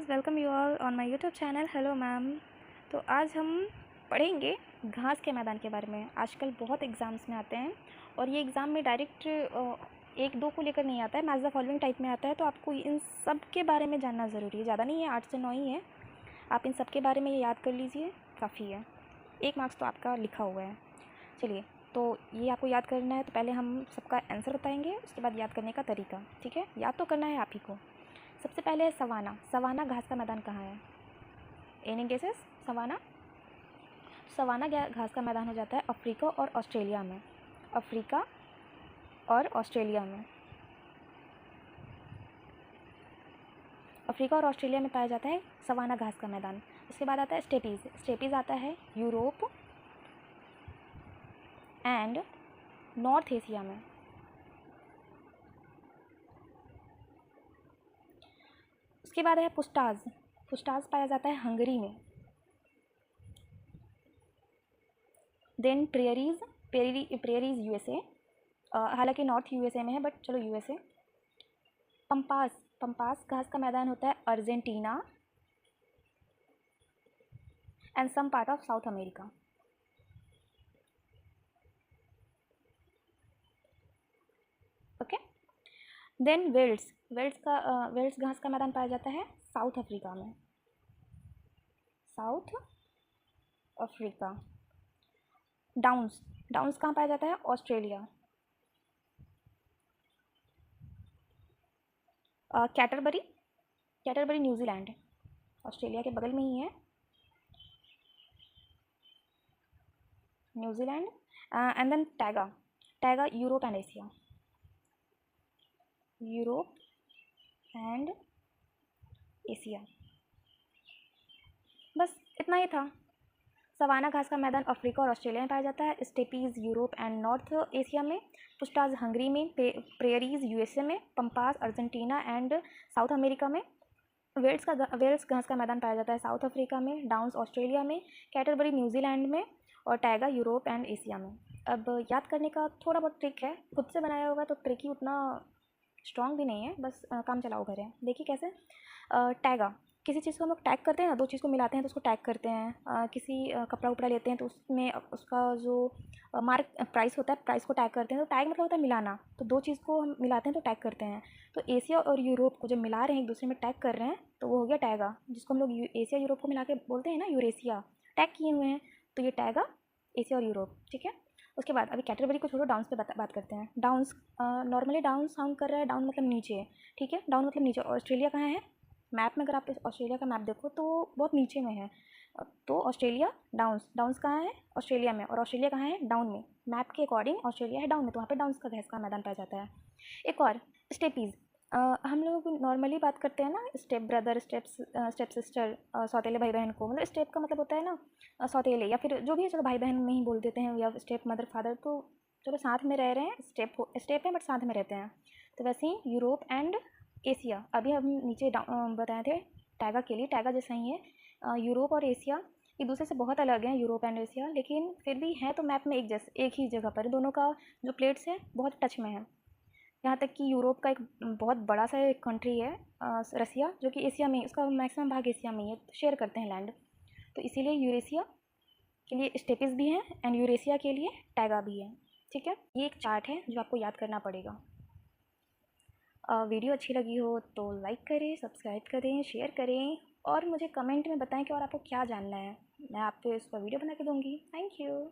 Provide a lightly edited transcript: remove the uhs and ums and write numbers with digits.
Guys, welcome you all on my YouTube channel. Hello ma'am. तो आज हम पढ़ेंगे घास के मैदान के बारे में। आजकल बहुत एग्ज़ाम्स में आते हैं और ये एग्ज़ाम में डायरेक्ट एक दो को लेकर नहीं आता है, मैच द फॉलोइंग टाइप में आता है। तो आपको इन सब के बारे में जानना ज़रूरी है। ज़्यादा नहीं है, 8 से 9 ही है। आप इन सब के बारे में ये याद कर लीजिए, काफ़ी है। 1 मार्क्स तो आपका लिखा हुआ है। चलिए, तो ये आपको याद करना है। तो पहले हम सबका आंसर बताएंगे, उसके बाद याद करने का तरीका। ठीक है, याद तो करना है आप ही को। सबसे पहले है सवाना। सवाना घास का मैदान कहाँ है? Any guesses? सवाना घास का मैदान हो जाता है अफ्रीका और ऑस्ट्रेलिया में। अफ्रीका और ऑस्ट्रेलिया में, अफ्रीका और ऑस्ट्रेलिया में पाया जाता है सवाना घास का मैदान। उसके बाद आता है स्टेपीज़। स्टेपीज़ आता है यूरोप एंड नॉर्थ एशिया में। उसके बाद है पुस्टाज। पुस्टाज पाया जाता है हंगरी में। Then prairies USA. हालांकि नॉर्थ यूएसए में है, बट चलो यूएसए। पंपास घास का मैदान होता है Argentina and some part of South America. Okay. Then velds घास का मैदान पाया जाता है साउथ अफ्रीका में। South Africa. डाउन्स कहाँ पाया जाता है? ऑस्ट्रेलिया। कैटरबरी न्यूजीलैंड, ऑस्ट्रेलिया के बगल में ही है New Zealand. And then taiga Europe and Asia. Europe and Asia, बस इतना ही था। सवाना घास का मैदान अफ्रीका और ऑस्ट्रेलिया में पाया जाता है। Stapes Europe and north Asia में। पुस्टाज हंगरी में। प्रेरीज यूएसए में। Pampas Argentina and south America में। वेल्स घास का मैदान पाया जाता है साउथ अफ्रीका में। डाउन्स ऑस्ट्रेलिया में। कैटरबरी न्यूजीलैंड में। और टैगा यूरोप एंड एशिया में। अब याद करने का थोड़ा बहुत ट्रिक है, खुद से बनाया होगा तो ट्रिक ही उतना स्ट्रॉन्ग भी नहीं है, बस काम चलाओ घर है। देखिए कैसे। टैगा, किसी चीज़ को हम लोग टैग करते हैं ना, दो चीज़ को मिलाते हैं तो उसको टैग करते हैं। किसी कपड़ा उपड़ा लेते हैं तो उसमें उसका जो मार्क प्राइस होता है, प्राइस को टैग करते हैं। तो टैग मतलब होता है मिलाना, तो दो चीज़ को हम मिलाते हैं तो टैग करते हैं। तो एशिया और यूरोप को जब मिला रहे हैं, एक दूसरे में टैग कर रहे हैं, तो वो हो गया टैगा, जिसको हम लोग एशिया यूरोप को मिला के बोलते हैं ना, यूरेशिया। टैग किए हुए हैं, तो ये टैगा एशिया और यूरोप। ठीक है। उसके बाद अभी कैटरबरी को छोड़ो, डाउन्स पे बात करते हैं। डाउन्स, नॉर्मली डाउन साउंड कर रहा है, डाउन मतलब नीचे है। ठीक है, डाउन मतलब नीचे। ऑस्ट्रेलिया कहाँ है? मैप में अगर आप ऑस्ट्रेलिया का मैप देखो तो बहुत नीचे में है। तो ऑस्ट्रेलिया डाउन्स कहाँ है? ऑस्ट्रेलिया में। और ऑस्ट्रेलिया कहाँ है? डाउन में। मैप के अकॉर्डिंग ऑस्ट्रेलिया है डाउन में, तो वहाँ पे डाउन्स का घास का मैदान पाया जाता है। एक और स्टेपीज़। हम लोग नॉर्मली बात करते हैं ना, स्टेप ब्रदर, स्टेप सिस्टर, सौतेले भाई बहन को, मतलब स्टेप का मतलब होता है ना सौतेले, या फिर जो भी है, चलो भाई बहन में ही बोल देते हैं, या स्टेप मदर फादर। तो चलो साथ में रह रहे हैं, स्टेप है बट साथ में रहते हैं। तो वैसे ही यूरोप एंड एशिया, अभी हम नीचे बताए थे टैगा के लिए, टैगा जैसा ही है। यूरोप और एशिया एक दूसरे से बहुत अलग हैं, यूरोप एंड एशिया, लेकिन फिर भी है तो मैप में एक ही जगह पर। दोनों का जो प्लेट्स है बहुत टच में है। यहाँ तक कि यूरोप का एक बहुत बड़ा सा एक कंट्री है रसिया, जो कि एशिया में, उसका मैक्सिमम भाग एशिया में ही है, शेयर करते हैं लैंड। तो इसीलिए यूरेशिया के लिए स्टेपिस भी हैं एंड यूरेशिया के लिए टैगा भी है। ठीक है, ये एक चार्ट है जो आपको याद करना पड़ेगा। वीडियो अच्छी लगी हो तो लाइक करें, सब्सक्राइब करें, शेयर करें, और मुझे कमेंट में बताएं कि और आपको क्या जानना है। मैं आपको इसका वीडियो बना के दूँगी। Thank you.